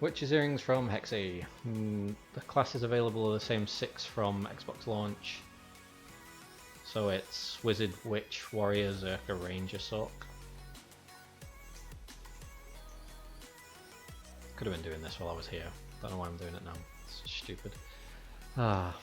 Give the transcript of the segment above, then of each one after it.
Witch's Earrings from Hexy. The classes available are the same 6 from Xbox launch. So it's Wizard, Witch, Warrior, Zerker, Ranger, Sork. Could have been doing this while I was here. Don't know why I'm doing it now. It's stupid. Ah.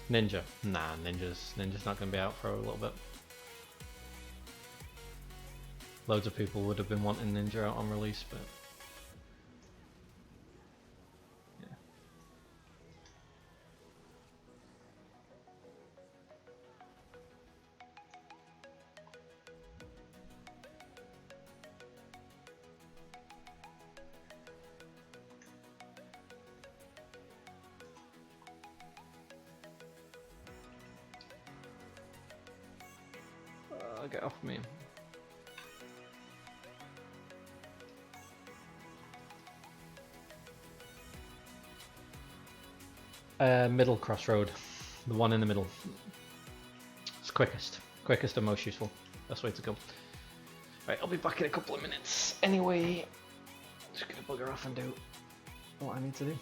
Ninja. Nah, Ninja's not going to be out for a little bit. Loads of people would have been wanting Ninja out on release, but yeah. Get off me. Middle crossroad. The one in the middle. It's quickest. Quickest and most useful. Best way to go. Right, I'll be back in a couple of minutes. Anyway, just gonna bugger off and do what I need to do.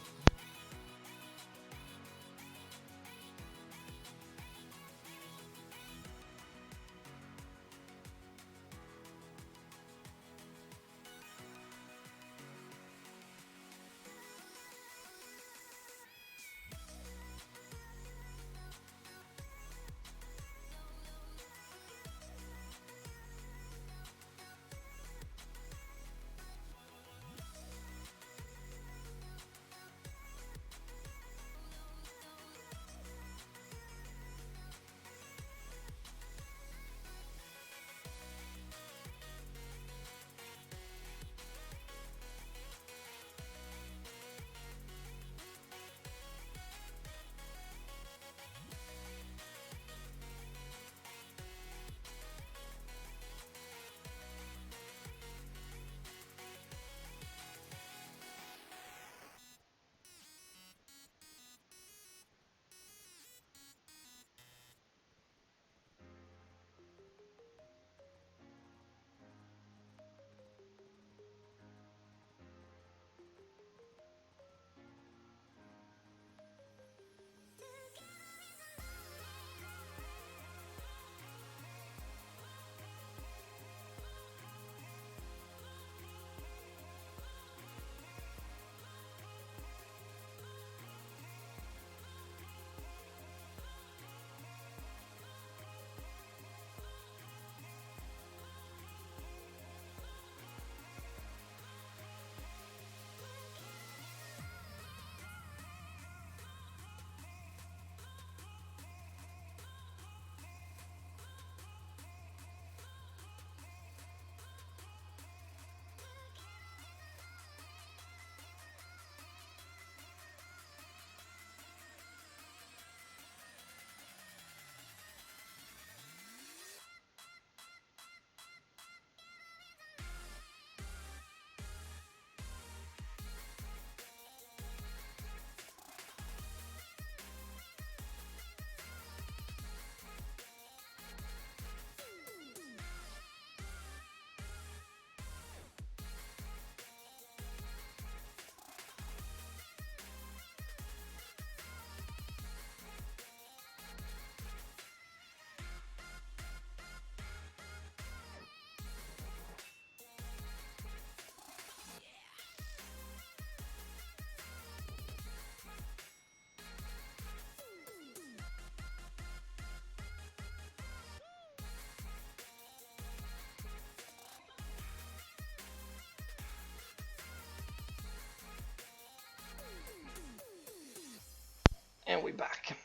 And we're back.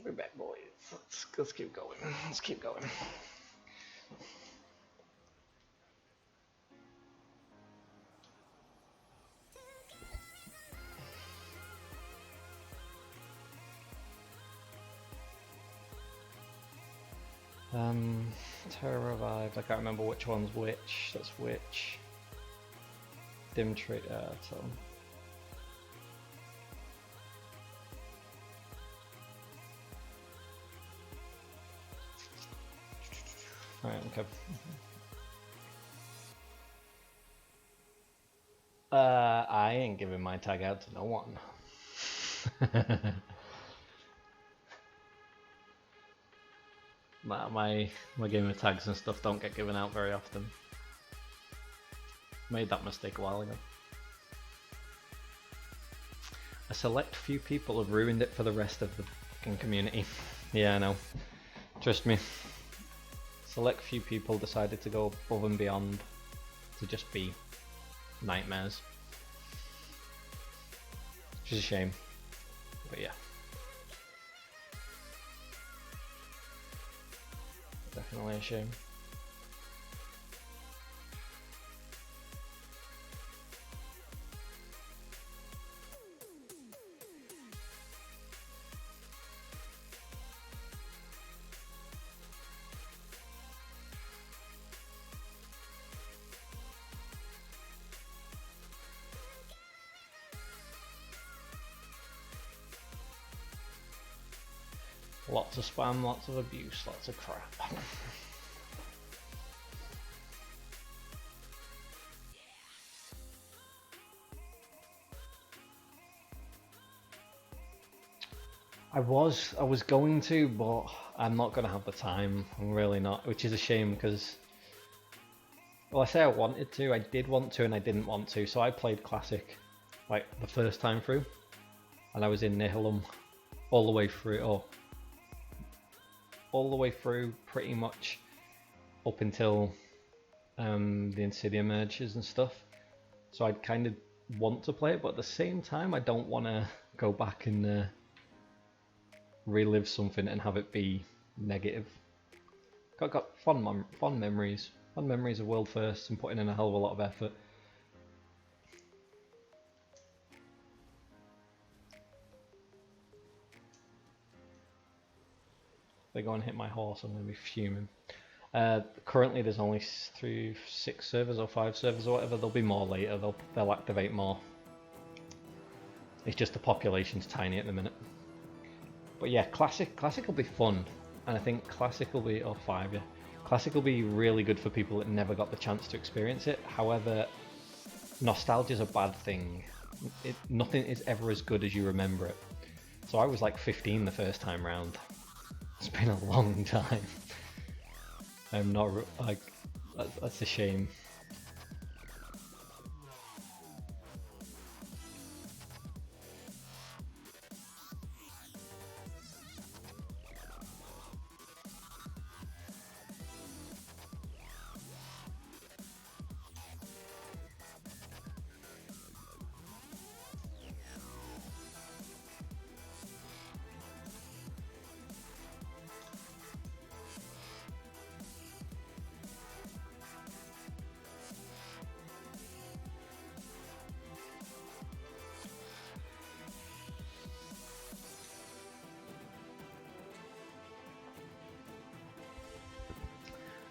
We're back, boys. Let's keep going. Let's keep going. Terror Revived, I can't remember which one's which, that's which. Dim Tree, so. Alright, okay. I ain't giving my tag out to no one. my game of tags and stuff don't get given out very often. Made that mistake a while ago. A select few people have ruined it for the rest of the fucking community. Yeah, I know. Trust me. Select few people decided to go above and beyond to just be nightmares. Which is a shame. But yeah. Definitely a shame. Lots of spam, lots of abuse, lots of crap. I was going to, but I'm not going to have the time. I'm really not, which is a shame because, well, I say I wanted to, I did want to and I didn't want to. So I played Classic like the first time through and I was in Nihilum all the way through, all the way through pretty much up until the Insidia merges and stuff. So I'd kind of want to play it, but at the same time I don't want to go back and relive something and have it be negative. Got fond memories of world firsts and putting in a hell of a lot of effort. If they go and hit my horse, I'm going to be fuming. Currently there's only 6 servers or 5 servers or whatever. There'll be more later, they'll activate more. It's just the population's tiny at the minute. But yeah, Classic will be fun, and I think Classic will be, or 5, yeah. Classic will be really good for people that never got the chance to experience it. However, nostalgia's a bad thing. Nothing is ever as good as you remember it. So I was like 15 the first time round. It's been a long time. I'm not, like, that's a shame.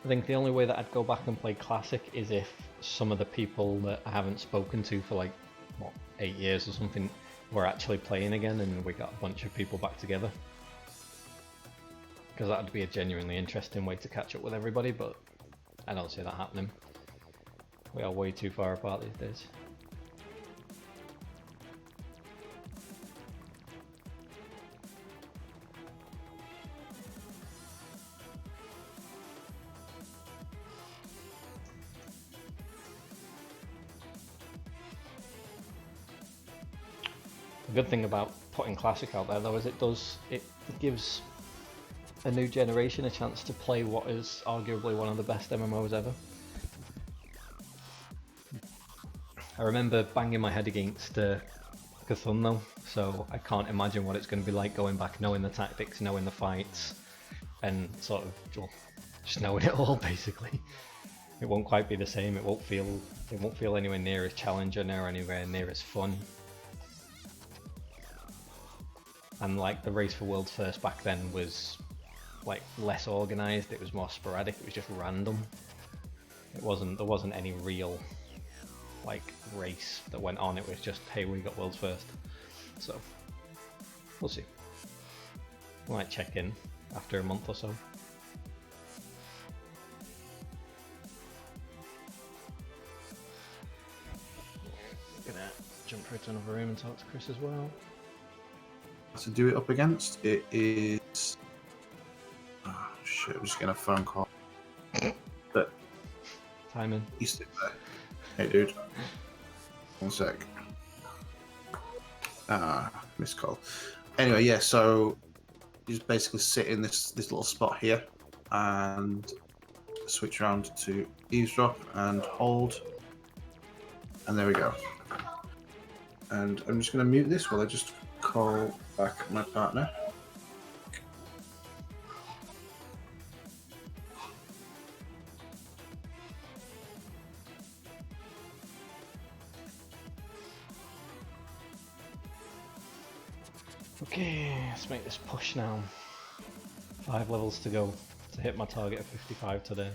I think the only way that I'd go back and play Classic is if some of the people that I haven't spoken to for like, what, 8 years or something were actually playing again and we got a bunch of people back together. Because that would be a genuinely interesting way to catch up with everybody, but I don't see that happening. We are way too far apart these days. The good thing about putting Classic out there though is it gives a new generation a chance to play what is arguably one of the best MMOs ever. I remember banging my head against Cthulhu though, so I can't imagine what it's going to be like going back, knowing the tactics, knowing the fights, and sort of, well, just knowing it all basically. It won't quite be the same. It won't feel anywhere near as challenging or anywhere near as fun. And like the race for world's first back then was like less organized. It was more sporadic. It was just random. There wasn't any real like race that went on. It was just, hey, we got world's first. So we'll see. We might check in after a month or so. Gonna jump through to another room and talk to Chris as well. To do it up against, it is. Oh shit! I'm just getting a phone call. But Timing. you sit there. Hey, dude. One sec. Missed call. Anyway, yeah. So you just basically sit in this little spot here, and switch around to eavesdrop and hold, and there we go. And I'm just going to mute this while I just call back my partner. Okay, let's make this push now. 5 levels to go to hit my target of 55 today.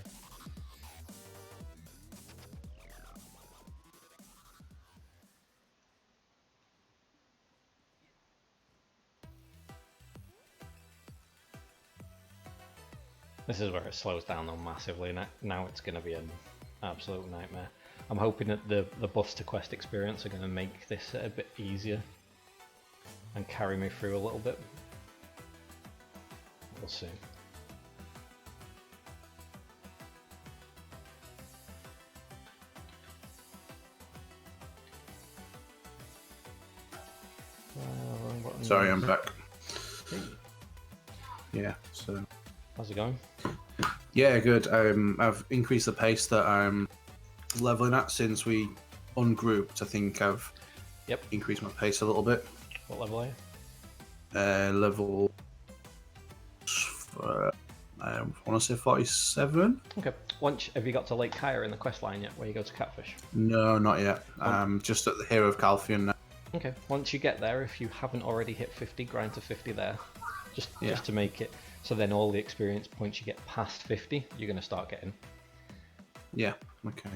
This is where it slows down though massively. Now it's going to be an absolute nightmare. I'm hoping that the buffs to quest experience are going to make this a bit easier and carry me through a little bit. We'll see. Sorry, I'm back. Hey. Yeah, so... How's it going? Yeah, good. I've increased the pace that I'm leveling at since we ungrouped. I think I've increased my pace a little bit. What level are you? Level... I want to say 47? Okay. Have you got to Lake Kaya in the quest line yet, where you go to catfish? No, not yet. I'm just at the Hero of Calphion now. Okay. Once you get there, if you haven't already hit 50, grind to 50 there. Just to make it so then all the experience points you get past 50, you're going to start getting. Yeah, okay.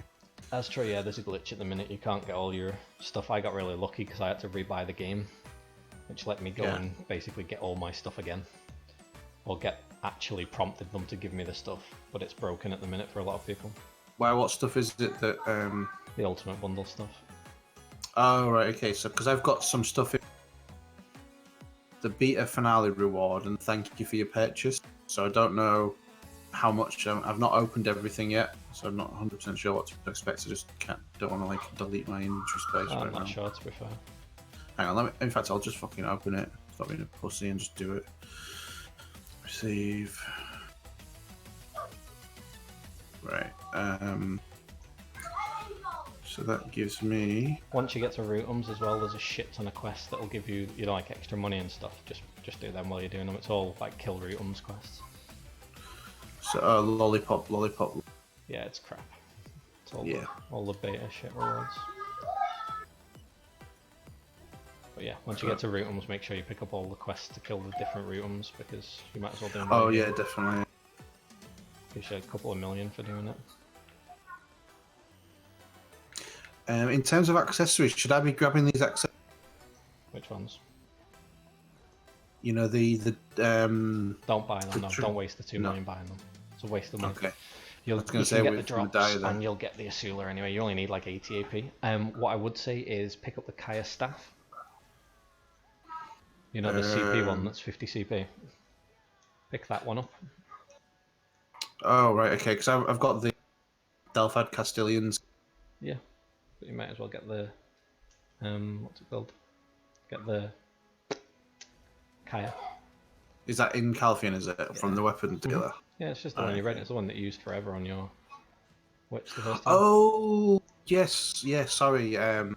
That's true, yeah, there's a glitch at the minute. You can't get all your stuff. I got really lucky because I had to rebuy the game, which let me go and basically get all my stuff again. Or actually prompted them to give me the stuff, but it's broken at the minute for a lot of people. Why, what stuff is it that... The Ultimate Bundle stuff. Oh, right, okay, so because I've got some stuff in the beta finale reward and thank you for your purchase, so I don't know how much. I've not opened everything yet, so I'm not 100% sure what to expect. I just don't want to like delete my inventory space right now. I'm not sure, to be fair. Hang on, in fact I'll just fucking open it. Stop being a pussy and just do it. Receive. Right. So that gives me... Once you get to Rootums as well, there's a shit ton of quests that'll give you, like extra money and stuff. Just do them while you're doing them. It's all like kill Rootums quests. So lollipop. Yeah, it's crap. It's all the beta shit rewards. But yeah, once you get to Rootums, make sure you pick up all the quests to kill the different Rootums, because you might as well do them. Oh yeah, definitely. Gives you a couple of million for doing it. In terms of accessories, should I be grabbing these accessories? Which ones? You know, Don't buy them, no. Don't waste the 2 million buying them. It's a waste of money. Okay. You can get the drops and you'll get the Asula anyway. You only need like 80 AP. What I would say is pick up the Kaya staff. You know, the CP one that's 50 CP. Pick that one up. Oh, right, okay, because I've got the Delphad Castilians. Yeah, but you might as well get the... what's it called? Get the... Kaya. Is that in Calphion, is it? Yeah. From the weapon dealer? Yeah, it's just the one you read. It's the one that you used forever on your Witch the first time. Oh, yes, yeah, sorry. I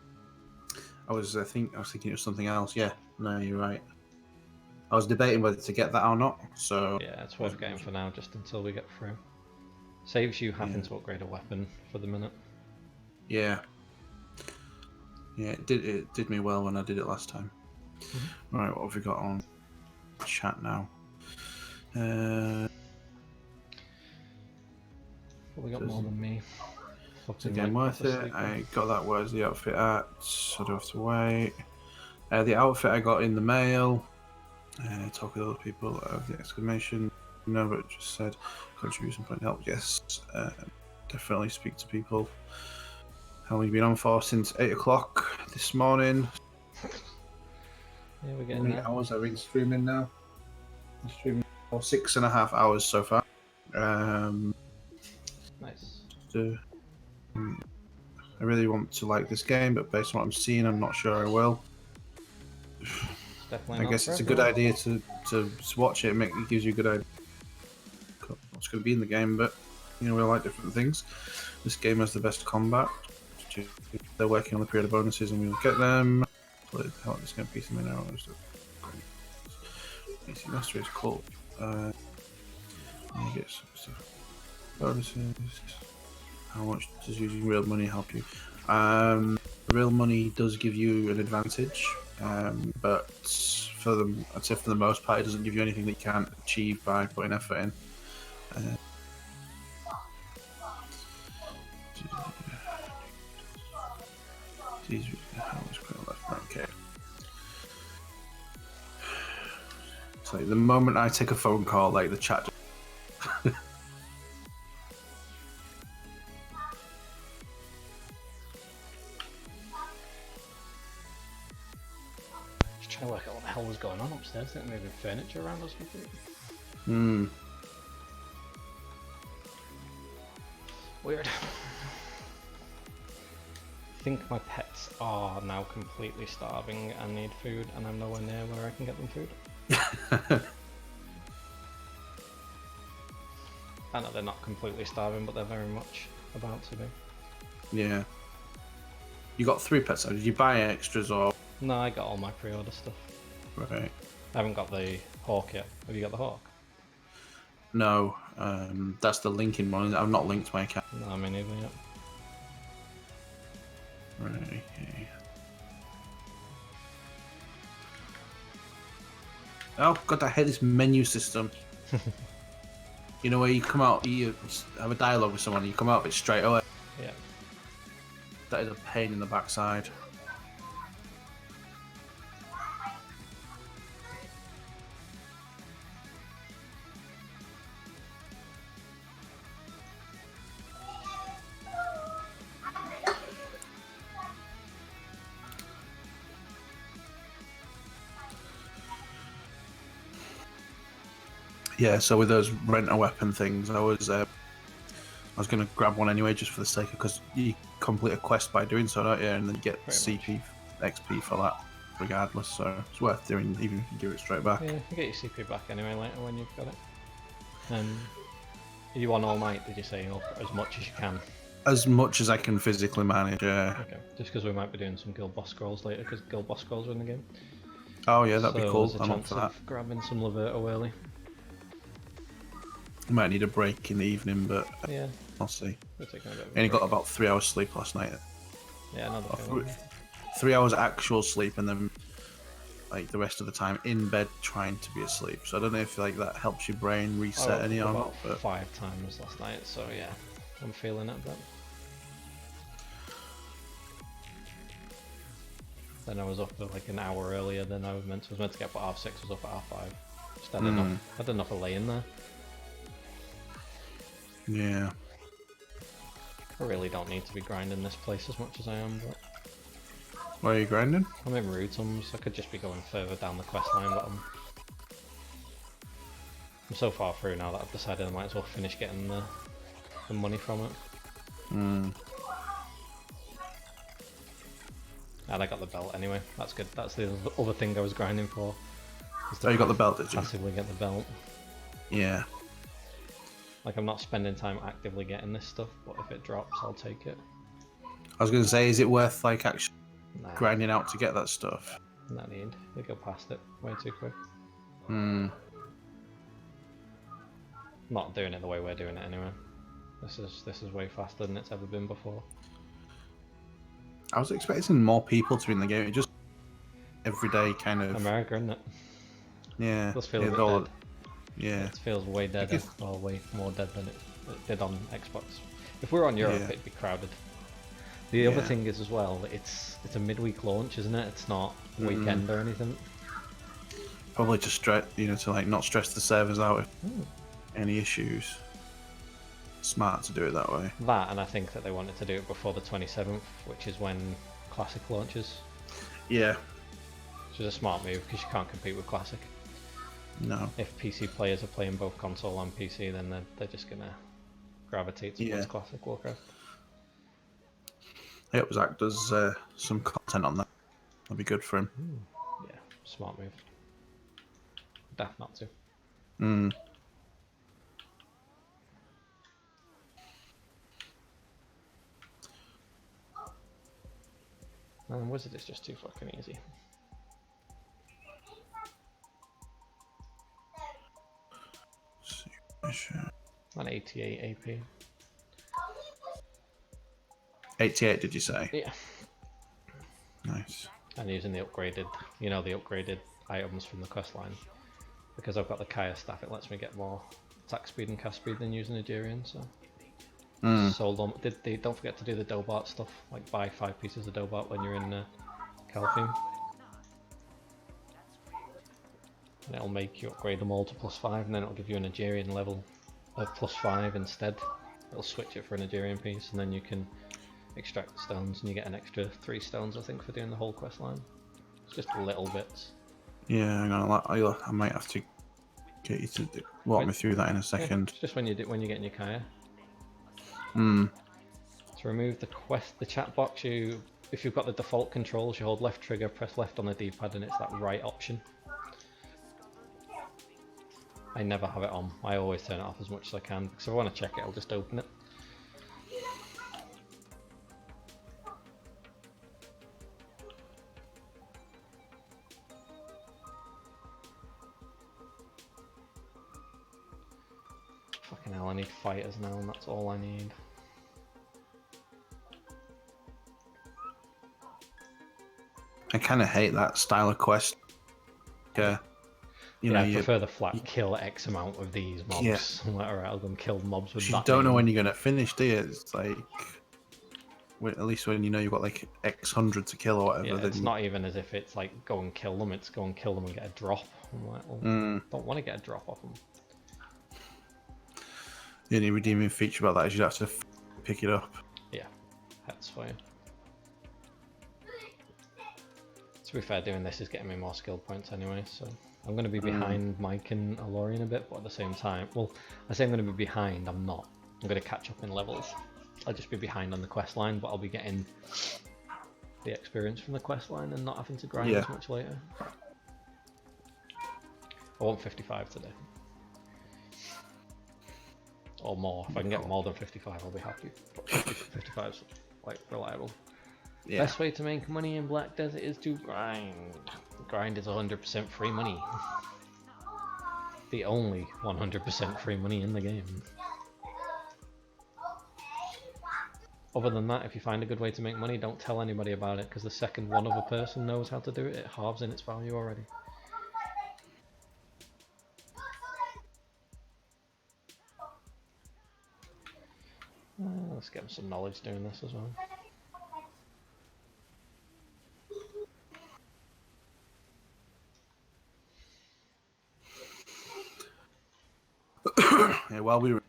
was thinking it was something else. Yeah, no, you're right. I was debating whether to get that or not, so... Yeah, it's worth getting for now, just until we get through. Saves you having to upgrade a weapon for the minute. Yeah. Yeah, it did me well when I did it last time. Right, what have we got on chat now? probably got more than me. It's again worth it. I got that. Where's the outfit at? So I don't have to wait. The outfit I got in the mail. Talk with other people. The exclamation. No, but it just said contribution point help. Yes, definitely speak to people. How long have you been on for? Since 8 o'clock this morning. Yeah, we're How getting many there. hours have I been streaming now? I'm streaming for 6.5 hours so far. Nice. I really want to like this game, but based on what I'm seeing, I'm not sure I will. It's definitely I not guess for it's a good everyone. idea to watch it. It gives you a good idea what's going to be in the game, but you know we like different things. This game has the best combat. They're working on the period of bonuses, and we'll get them. How this going to piece them in now? PC Master is cool. You get some stuff. Bonuses. How much does using real money help you? Real money does give you an advantage, but for them, I'd say for the most part, it doesn't give you anything that you can't achieve by putting effort in. How much credit left? Okay. It's like the moment I take a phone call, like the chat. Just trying to work out what the hell was going on upstairs. I think maybe furniture around or something. Weird. I think my pets are now completely starving and need food, and I'm nowhere near where I can get them food. I know they're not completely starving, but they're very much about to be. Yeah. You got 3 pets. Did you buy extras or? No, I got all my pre-order stuff. Right. I haven't got the hawk yet. Have you got the hawk? No. That's the linking one. I've not linked my account. No, I mean neither yet. Right. Okay. Oh god, I hate this menu system. You know where you come out, you have a dialogue with someone, you come out of it straight away. Yeah. That is a pain in the backside. Yeah, so with those rent a weapon things, I was going to grab one anyway, just for the sake of, because you complete a quest by doing so, don't you? And then you get CP, XP for that, regardless. So it's worth doing, even if you give it straight back. Yeah, you get your CP back anyway later when you've got it. Are you on all night, did you say, or as much as you can? As much as I can physically manage, yeah. Okay, just because we might be doing some guild boss scrolls later, because guild boss scrolls are in the game. Oh yeah, that'd be cool. There's a I'm up chance for that. of grabbing some Laverto early. Might need a break in the evening, but Yeah, I'll see. we're taking a bit of a I only got break. about 3 hours sleep last night. Yeah, another Or thing. 3 hours actual sleep, and then like the rest of the time in bed trying to be asleep. So I don't know if like that helps your brain reset any or not. But 5 times last night, so yeah, I'm feeling it a bit. Then I was up like an hour earlier than I was meant to. Get up at 6:30. Was up at 5:30. Just had enough of laying there. yeah. I really don't need to be grinding this place as much as I am, but Where are you grinding? I'm in Rutums. I could just be going further down the quest line, but I'm so far through now that I've decided I might as well finish getting the money from it. And I got the belt anyway. That's good. That's the other thing I was grinding for. Oh, you got the belt, did you? Passively get the belt. Yeah. Like, I'm not spending time actively getting this stuff, but if it drops, I'll take it. I was going to say, is it worth like actually Nah, grinding out to get that stuff? not need. We go past it way too quick. Not doing it the way we're doing it anyway. This is way faster than it's ever been before. I was expecting more people to be in the game. It just everyday kind of America, isn't it? yeah. It does feel a bit dead. Yeah. It feels way deader, or way more dead than it did on Xbox. If we were on Europe, Yeah. it'd be crowded. The other Yeah. thing is as well, it's a midweek launch, isn't it? It's not weekend or anything. Probably to stress, to like not stress the servers out if Hmm. any issues. Smart to do it that way. That, and I think that they wanted to do it before the 27th, which is when Classic launches. Yeah. Which is a smart move because you can't compete with Classic. No. If PC players are playing both console and PC, then they're just gonna gravitate towards Classic Warcraft. I hope Zach does some content on that. That'd be good for him. Yeah, smart move. Daft not to. Mm. And Wizard is just too fucking easy. An 88 AP. 88, did you say? Yeah. Nice. And using the upgraded, the upgraded items from the quest line. Because I've got the Kaya staff, it lets me get more attack speed and cast speed than using Nigerian, so... Sold on. Don't forget to do the Dobart stuff, like buy 5 pieces of Dobart when you're in Caltheme. And it'll make you upgrade them all to +5, and then it'll give you a Nigerian level of +5 instead. It'll switch it for a Nigerian piece, and then you can extract the stones, and you get an extra 3 stones, I think, for doing the whole quest line. It's just little bits. Yeah, I might have to get you to walk me through that in a second. Yeah, it's just when you're getting your Kaya. Hmm. To remove the chat box, if you've got the default controls, you hold left trigger, press left on the D-pad, and it's that right option. I never have it on. I always turn it off as much as I can, because if I want to check it, I'll just open it. Fucking hell, I need fighters now, and that's all I need. I kind of hate that style of quest. Yeah. I prefer the flat kill X amount of these mobs. Yeah. Rather than kill mobs with that. You don't know when you're going to finish, do you? It's like, at least when you know you've got like X hundred to kill or whatever. Yeah, it's not even as if it's like go and kill them, it's go and kill them and get a drop. I'm like, well, don't want to get a drop off them. The only redeeming feature about that is you have to pick it up. Yeah, that's for you. To be fair, doing this is getting me more skill points anyway, so I'm going to be behind Mike and Alorian a bit, but at the same time, well, I say I'm going to be behind, I'm not. I'm going to catch up in levels. I'll just be behind on the quest line, but I'll be getting the experience from the quest line and not having to grind as much later. I want 55 today. Or more. If I can get more than 55, I'll be happy. But 55's like reliable. Yeah. Best way to make money in Black Desert is to grind. Grind is 100% free money. The only 100% free money in the game. Other than that, if you find a good way to make money, don't tell anybody about it, because the second one other person knows how to do it, it halves in its value already. Let's get them some knowledge doing this as well. Yeah, while we were...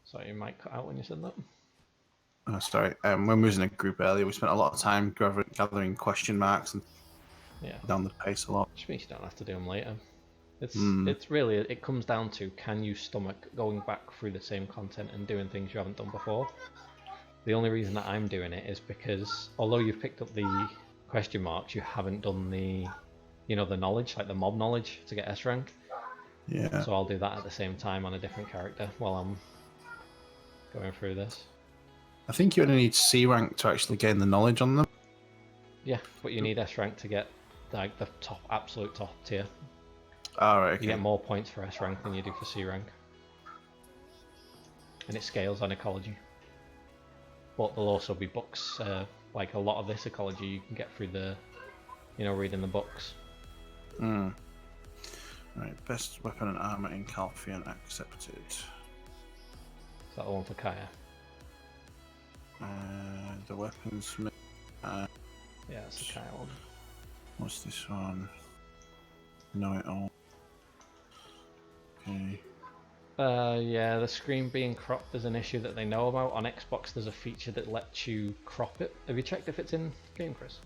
Sorry, your mic cut out when you said that. Oh, sorry. When we was in a group earlier, we spent a lot of time gathering question marks and down the pace a lot. Which means you don't have to do them later. It's really, it comes down to, can you stomach going back through the same content and doing things you haven't done before? The only reason that I'm doing it is because, although you've picked up the question marks, you haven't done the, the knowledge, like the mob knowledge to get S rank. Yeah. So I'll do that at the same time on a different character while I'm going through this. I think you only need C rank to actually gain the knowledge on them. Yeah, but you need S rank to get like the absolute top tier. Alright, okay. You get more points for S rank than you do for C rank. And it scales on ecology. But there'll also be books, like a lot of this ecology you can get through the, reading the books. Right, best weapon and armor in Calphian accepted. Is that the one for Kaya? The weapons. Yeah, it's the Kyle one. What's this one? Know it all. Okay. Yeah, the screen being cropped is an issue that they know about. On Xbox, there's a feature that lets you crop it. Have you checked if it's in game, Chris?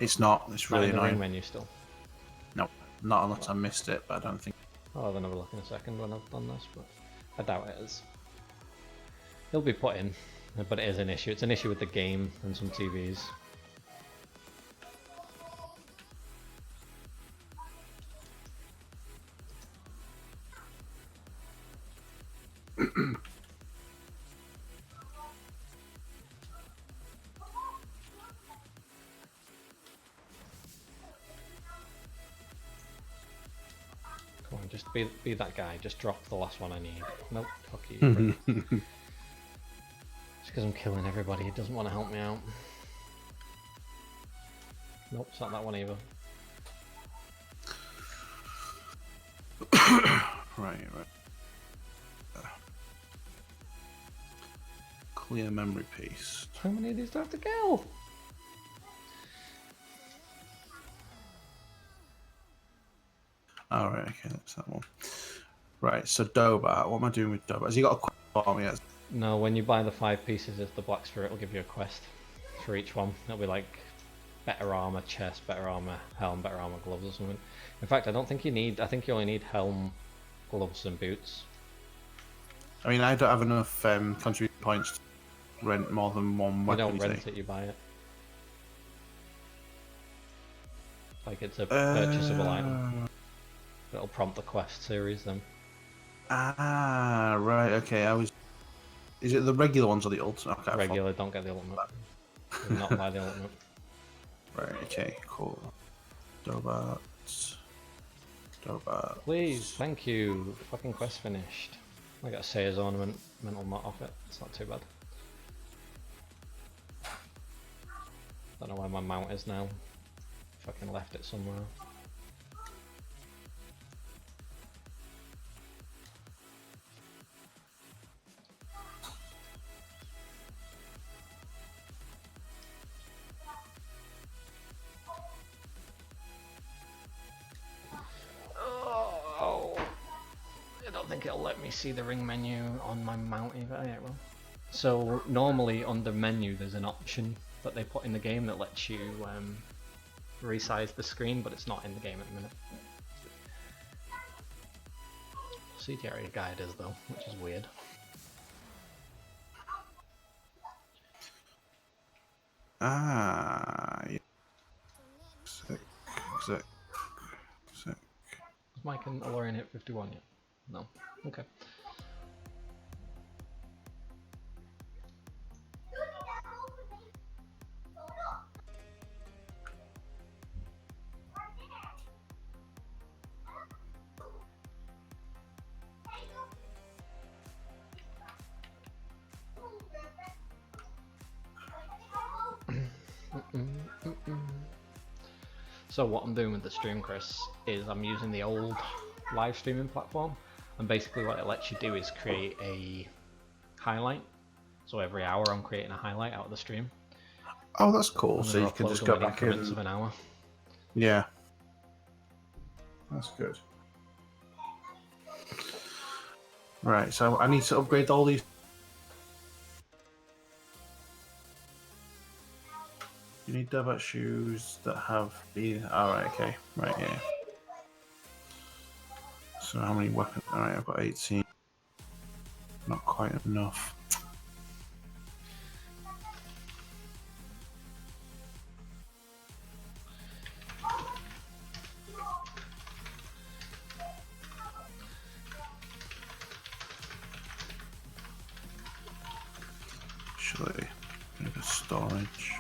It's not. It's really not in the annoying. ring menu still. No, not unless I missed it, but I don't think. I'll have another look in a second when I've done this, but I doubt it is. It'll be put in, but it is an issue. It's an issue with the game and some TVs. Come on, just be that guy. Just drop the last one I need. Nope, fuck you. Just because I'm killing everybody, he doesn't want to help me out. Nope, it's not that one either. Right. Clear memory piece. How many of these do I have to kill? Alright, okay, that's that one. Right, so Doba, what am I doing with Doba? Has he got a quest for me? No, when you buy the 5 pieces of the Black Spirit, it'll give you a quest for each one. It'll be like better armor, chest, better armor, helm, better armor, gloves or something. In fact, I don't think you need, I think you only need helm, gloves and boots. I mean, I don't have enough contribution points to rent more than one weapon. You don't rent it, you buy it. Like it's a purchasable item. It'll prompt the quest series then. Ah, right, okay, Is it the regular ones or the ultimate? Okay, Regular, don't get the ultimate. Do not buy the ultimate. Right, okay, cool. Dobats. Please, thank you. Fucking quest finished. I got a Sayer's ornament, mental mat off it. It's not too bad. Don't know where my mount is now. Fucking left it somewhere. Oh, I don't think it'll let me see the ring menu on my mount either. Yeah, it will. So normally under menu there's an option that they put in the game that lets you resize the screen, but it's not in the game at the minute. CTRA guide is though, which is weird. Ah, yeah. Sick. Is Mike and Alorian hit 51 yet? No. Okay. So what I'm doing with the stream, Chris, is I'm using the old live streaming platform, and basically what it lets you do is create a highlight. So every hour I'm creating a highlight out of the stream. Oh, that's cool. So you can just go back in. Of an hour. Yeah. That's good. Right, so I need to upgrade all these. You need Dobat shoes that have the. Alright, okay. Right, yeah. So how many weapons? Alright, I've got 18. Not quite enough. Actually, bit of storage.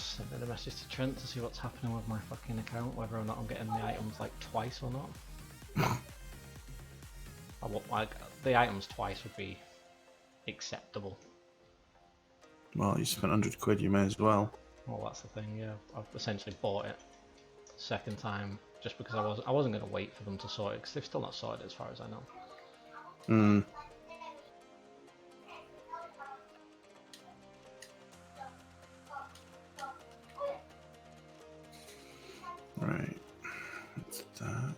sent a message to Trent to see what's happening with my fucking account, whether or not I'm getting the items like twice or not. I want like the items twice would be acceptable. Well, you spent 100 quid, you may as well. Well, that's the thing. Yeah, I've essentially bought it second time just because I wasn't going to wait for them to sort it because they've still not sorted it as far as I know. Hmm. Right. That's that.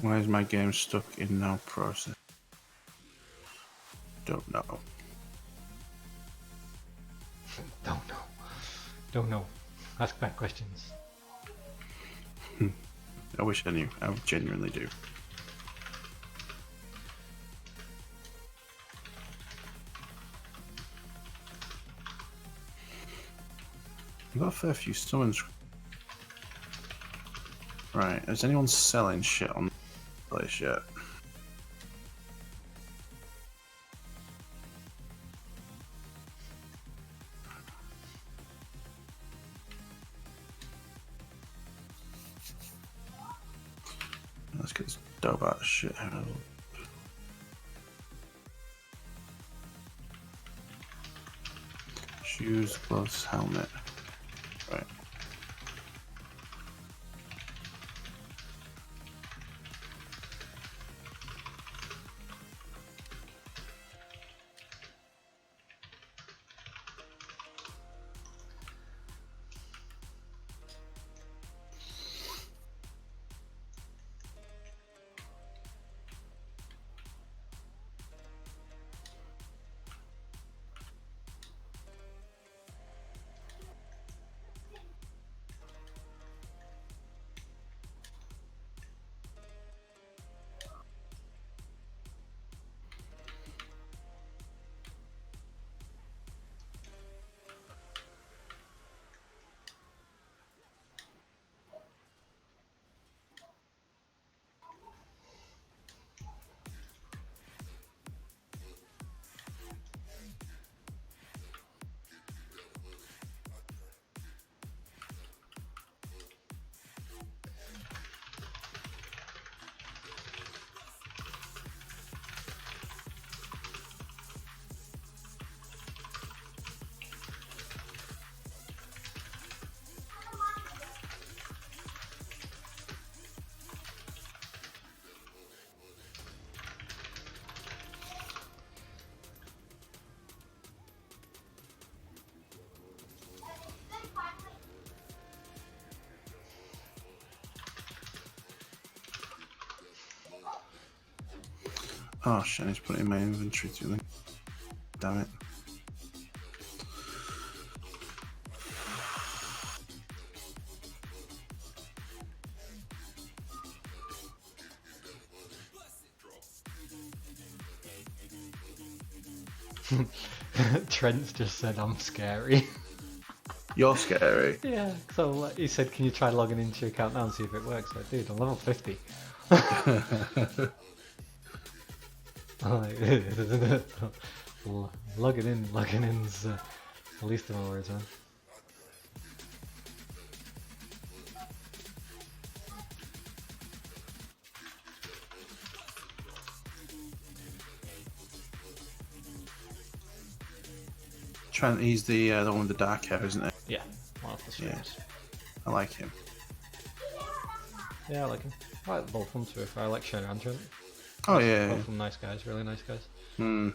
Why is my game stuck in now process? Don't know. Don't know. Don't know. Ask bad questions. I wish I knew. I genuinely do. I've got a fair few summons. Right, is anyone selling shit on the place yet? Let's get this dope out of shit. Shoes, gloves, helmet. Right. Oh shit, I need to put it in my inventory too. Damn it. Trent's just said I'm scary. You're scary. Yeah, so he said, can you try logging into your account now and see if it works? Like, dude, I'm level 50. I'm like, logging in's the least of my worries, man. Trent, he's the one with the dark hair, isn't it? Yeah, one of the streamers. I like him. Yeah, I like him. I like both of them too. I like Shen and Trent. Oh Both yeah. of them nice guys, really nice guys. Hmm.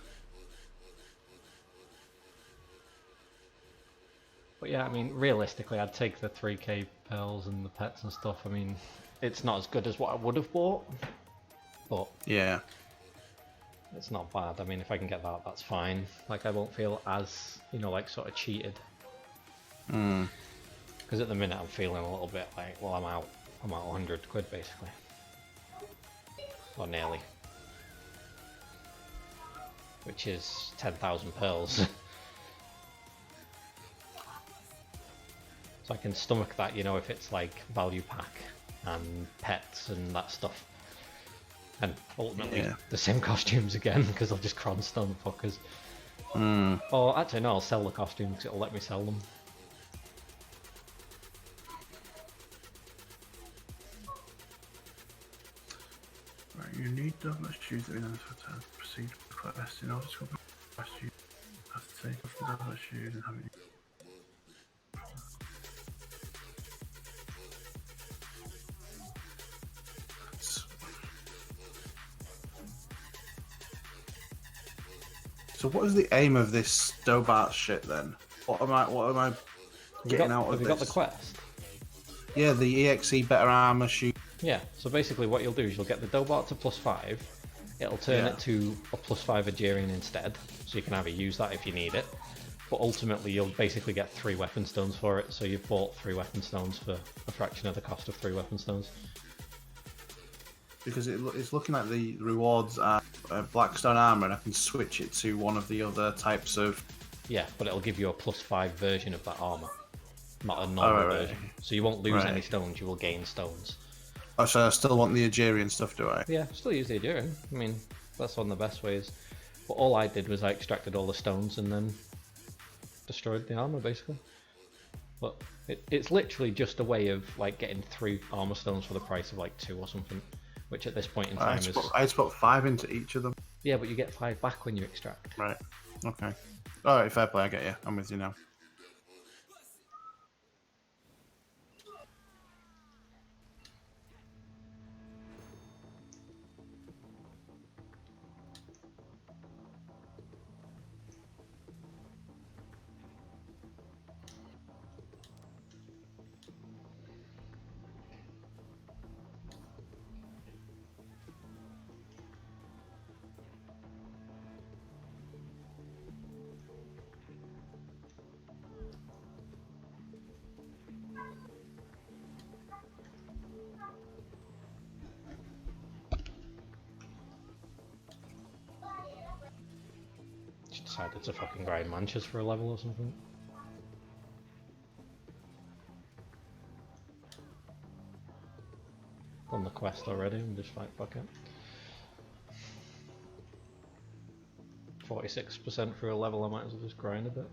But yeah, I mean, realistically, I'd take the 3k pearls and the pets and stuff. I mean, it's not as good as what I would have bought, but Yeah. it's not bad. I mean, if I can get that, that's fine. Like, I won't feel as, you know, like, sort of cheated. Because at the minute I'm feeling a little bit like, well, I'm out 100 quid basically. Or nearly. Which is 10,000 pearls. So I can stomach that, you know, if it's like value pack and pets and that stuff. And ultimately the same costumes again, because I'll just cronstone the fuckers. Or actually no, I'll sell the costumes because it'll let me sell them. Right, you need double shoes that we know how to proceed with quest. In order to complete the quest, you have to take off the double shoes and have it. So what is the aim of this Dobart shit then? What am I getting out of this? Have you got the quest? Yeah, the EXE better armor shoe. Yeah, so basically what you'll do is you'll get the Dobart to +5, it'll turn it to a +5 Agerian instead, so you can either use that if you need it, but ultimately you'll basically get 3 weapon stones for it, so you've bought 3 weapon stones for a fraction of the cost of 3 weapon stones. Because it's looking like the rewards are Blackstone armor, and I can switch it to one of the other types of... Yeah, but it'll give you a +5 version of that armor, not a normal version. So you won't lose any stones, you will gain stones. Oh, so I still want the Agerian stuff, do I? Yeah, still use the Agerian. I mean, that's one of the best ways. But all I did was I extracted all the stones and then destroyed the armor, basically. But it's literally just a way of like getting 3 armor stones for the price of like 2 or something. Which at this point in time is... I just put 5 into each of them. Yeah, but you get 5 back when you extract. Right, okay. Alright, fair play, I get you. I'm with you now. Just decided to fucking grind manches for a level or something. Done the quest already, I'm just like, fuck it. 46% for a level, I might as well just grind a bit.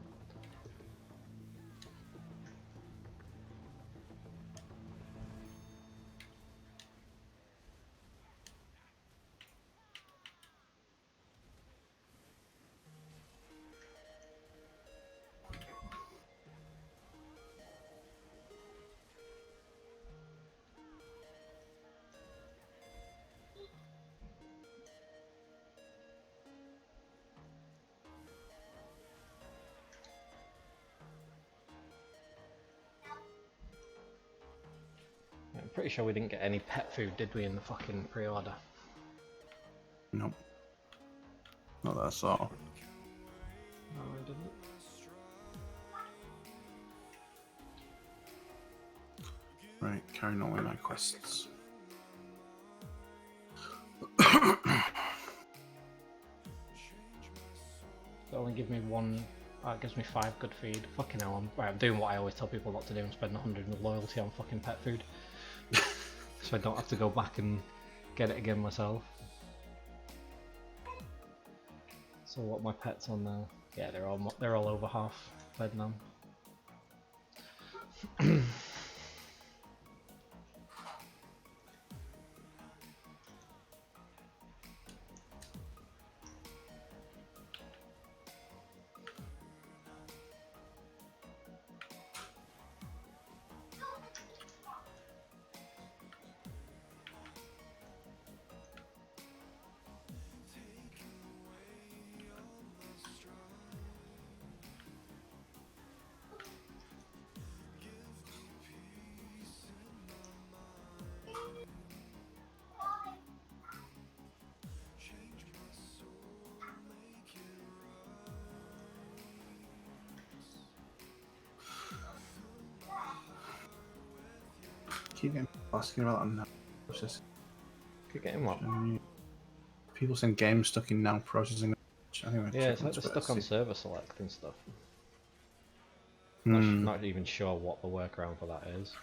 I'm pretty sure we didn't get any pet food, did we, in the fucking pre-order? Nope. Not that I saw. No, I didn't. Right, carrying on with my quests. It only gives me 1. It gives me 5 good feed. Fucking hell, I'm doing what I always tell people not to do and spend 100 with loyalty on fucking pet food. So I don't have to go back and get it again myself. So what my pets on now? Yeah, they're all over half fed now. keep getting asking about that now. Processing. Keep getting what? People saying games stuck in now processing. I think Yeah, it's like they're stuck on server select and stuff. Not even sure what the workaround for that is.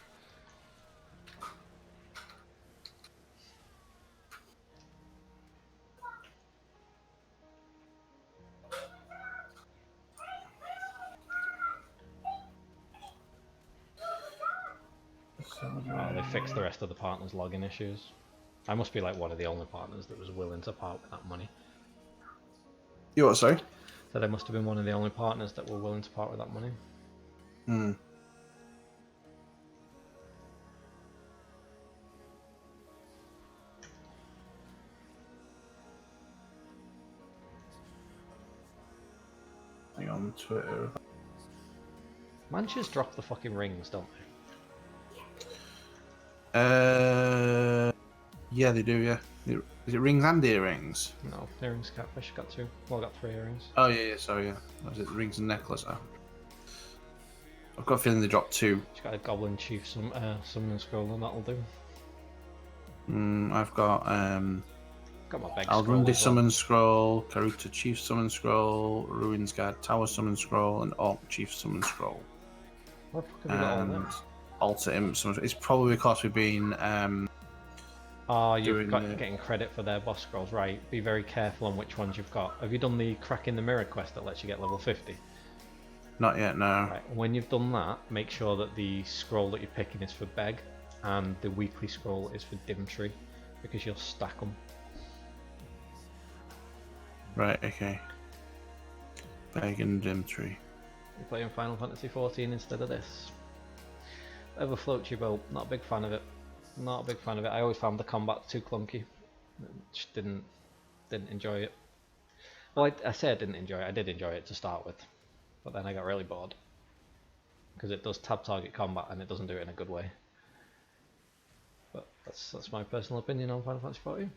Oh, they fixed the rest of the partners' login issues. I must be like one of the only partners that was willing to part with that money. You what, sorry? So they must have been one of the only partners that were willing to part with that money. Hmm. Hang on Twitter. Manchers drop the fucking rings, don't they? Yeah, they do. Yeah. Is it rings and earrings? they? No, earrings, catfish, got 2. Well, I got 3 earrings. Oh yeah, sorry, yeah. Was it rings and necklace? Oh. I've got a feeling they dropped 2. Just got a goblin chief summon scroll and that'll do. I've got Got my beg scroll Aldrundi as well. summon scroll, Karuta chief summon scroll, Ruins Guard tower summon scroll, and Orc chief summon scroll. Where the fuck have you got all And that? Alter imp summon. It's probably because we've been Oh, you're doing getting credit for their boss scrolls, right? Be very careful on which ones you've got. Have you done the cracking the mirror quest that lets you get level 50? Not yet, no. Right, when you've done that, make sure that the scroll that you're picking is for Beg, and the weekly scroll is for Dimtree, because you'll stack them. Right, okay. Beg and Dimtree. You're playing Final Fantasy 14 instead of this. Whatever floats your boat. Not a big fan of it. Not a big fan of it. I always found the combat too clunky. Just didn't enjoy it. Well, I say I didn't enjoy it. I did enjoy it to start with, but then I got really bored because it does tab target combat and it doesn't do it in a good way. But that's my personal opinion on Final Fantasy 14.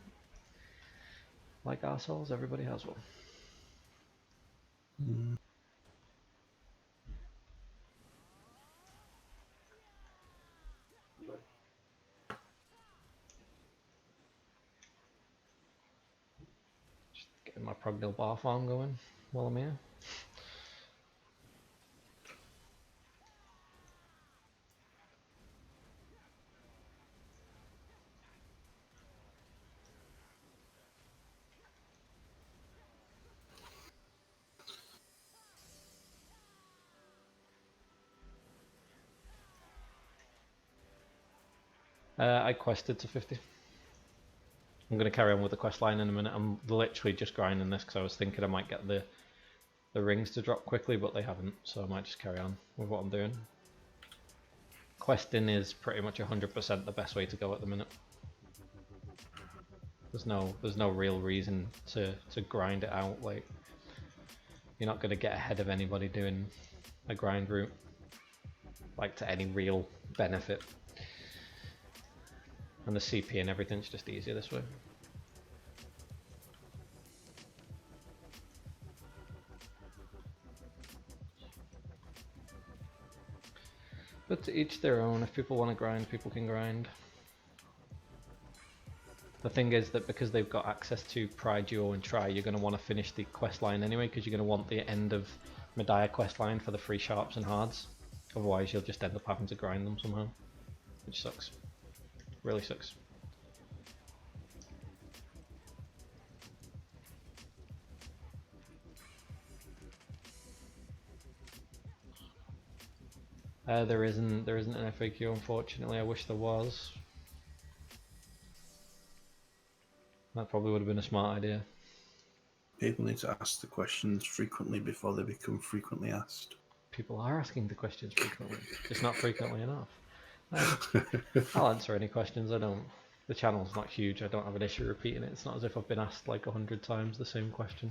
Like arseholes, everybody has one. Just getting my Prognil bar farm going while I'm here. I quested to 50. I'm going to carry on with the quest line in a minute. I'm literally just grinding this because I was thinking I might get the rings to drop quickly, but they haven't, so I might just carry on with what I'm doing. Questing is pretty much 100% the best way to go at the minute. There's no real reason to grind it out. Like, you're not going to get ahead of anybody doing a grind route, like to any real benefit. And the CP and everything's just easier this way. But to each their own. If people want to grind, people can grind. The thing is that because they've got access to Pry, Duo and Try, you're going to want to finish the quest line anyway, because you're going to want the end of Medaya quest line for the free sharps and hards. Otherwise you'll just end up having to grind them somehow, which sucks. Really sucks. There isn't an FAQ, unfortunately. I wish there was. That probably would have been a smart idea. People need to ask the questions frequently before they become frequently asked. People are asking the questions frequently, just not frequently enough. I'll answer any questions. I don't. The channel's not huge. I don't have an issue repeating it. It's not as if I've been asked like 100 times the same question.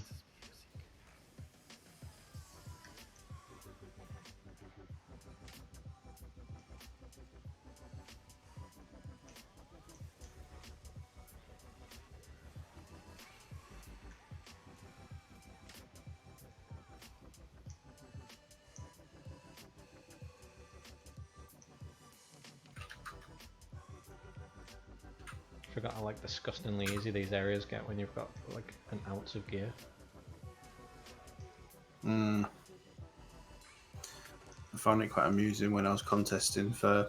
Forgot how like disgustingly easy these areas get when you've got like an ounce of gear. I found it quite amusing when I was contesting for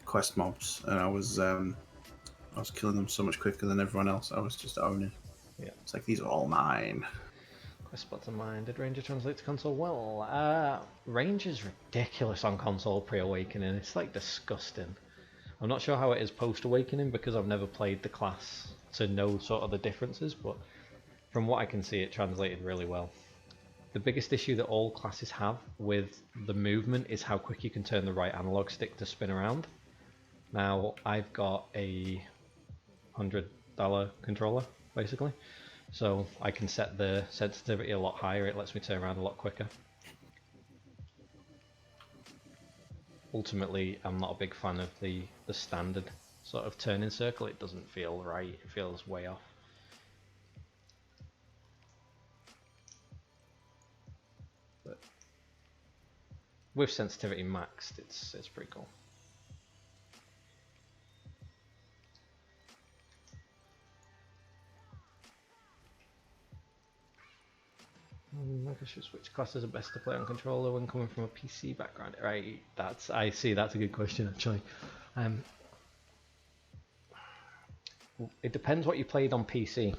quest mobs, and I was killing them so much quicker than everyone else. I was just owning. Yeah. It's like, these are all mine. Quest spots are mine. Did Ranger translate to console? Well, Ranger's ridiculous on console pre-awakening. It's like disgusting. I'm not sure how it is post-awakening because I've never played the class to know sort of the differences, but from what I can see, it translated really well. The biggest issue that all classes have with the movement is how quick you can turn the right analog stick to spin around. Now, I've got a $100 controller, basically, so I can set the sensitivity a lot higher. It lets me turn around a lot quicker. Ultimately, I'm not a big fan of the standard sort of turning circle. It doesn't feel right. It feels way off. But with sensitivity maxed, it's pretty cool. Which classes are best to play on controller when coming from a PC background? Right, I see. That's a good question actually. It depends what you played on PC.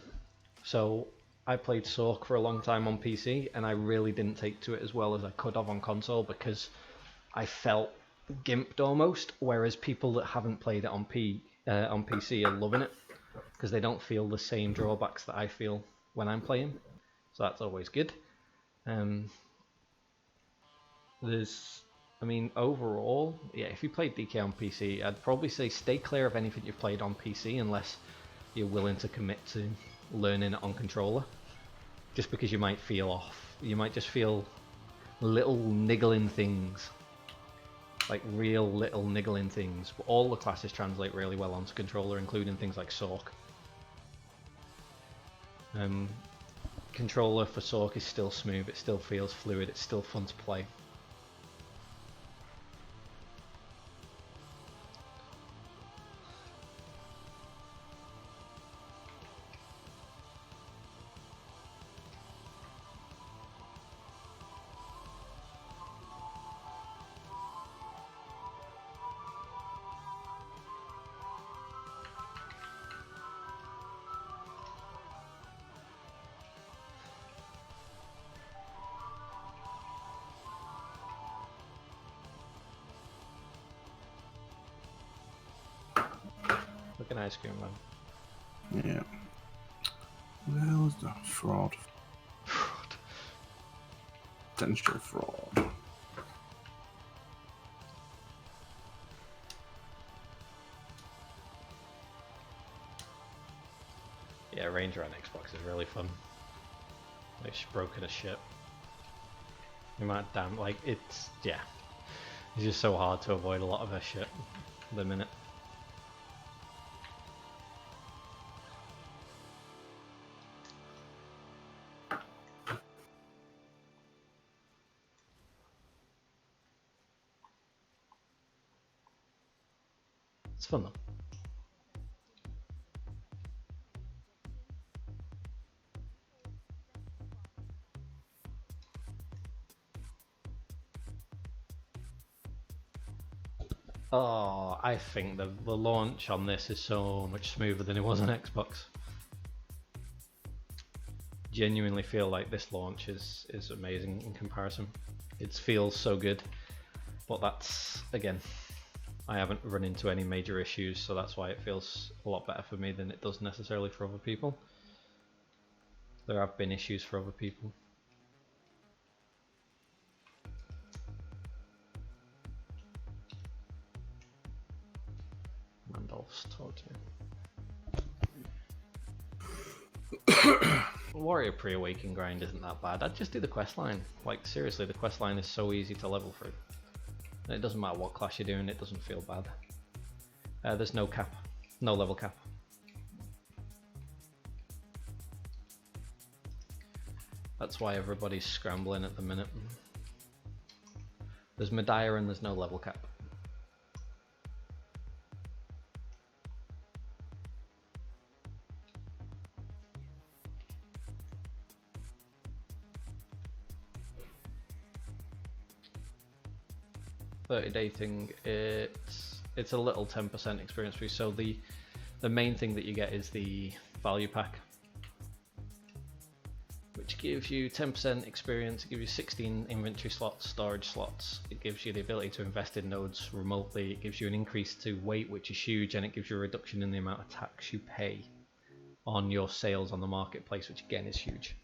So I played Sork for a long time on PC, and I really didn't take to it as well as I could have on console because I felt gimped almost. Whereas people that haven't played it on PC are loving it because they don't feel the same drawbacks that I feel when I'm playing. So that's always good. Overall, yeah, if you played DK on PC, I'd probably say stay clear of anything you've played on PC unless you're willing to commit to learning it on controller. Just because you might feel off. You might just feel little niggling things. Like real little niggling things. But all the classes translate really well onto controller, including things like Sork. Controller for Sork is still smooth, it still feels fluid, it's still fun to play. Look at ice cream man. Yeah. Well, is that fraud? Fraud. Potential fraud. Yeah, Ranger on Xbox is really fun. Like, she's broken as shit. You might it's just so hard to avoid a lot of her shit at the minute. It's fun though. Oh, I think the launch on this is so much smoother than it was on Xbox. Genuinely feel like this launch is amazing in comparison. It feels so good, but that's, again, I haven't run into any major issues, so that's why it feels a lot better for me than it does necessarily for other people. There have been issues for other people. Randolph's talk to me. Warrior pre-awaken grind isn't that bad. I'd just do the quest line. Like, seriously, the quest line is so easy to level through. And it doesn't matter what class you're doing, it doesn't feel bad. There's no cap. No level cap. That's why everybody's scrambling at the minute. There's Medea and there's no level cap. 30-day thing, it's a little 10% experience boost. So the main thing that you get is the value pack, which gives you 10% experience. It gives you 16 inventory slots, storage slots. It gives you the ability to invest in nodes remotely. It gives you an increase to weight, which is huge, and it gives you a reduction in the amount of tax you pay on your sales on the marketplace, which again is huge.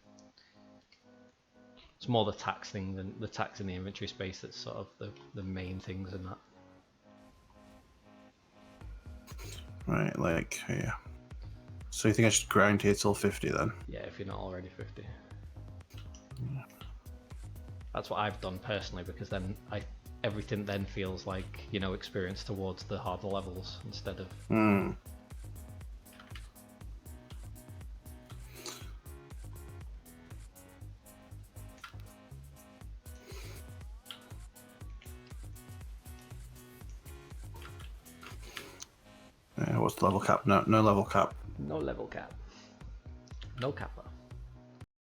It's more the tax thing than the tax in the inventory space that's sort of the main things in that. Right, like here. So you think I should grind here till 50 then? Yeah, if you're not already 50. Yeah. That's what I've done personally, because then everything then feels like, you know, experience towards the harder levels instead of... What's the level cap? No level cap. No level cap.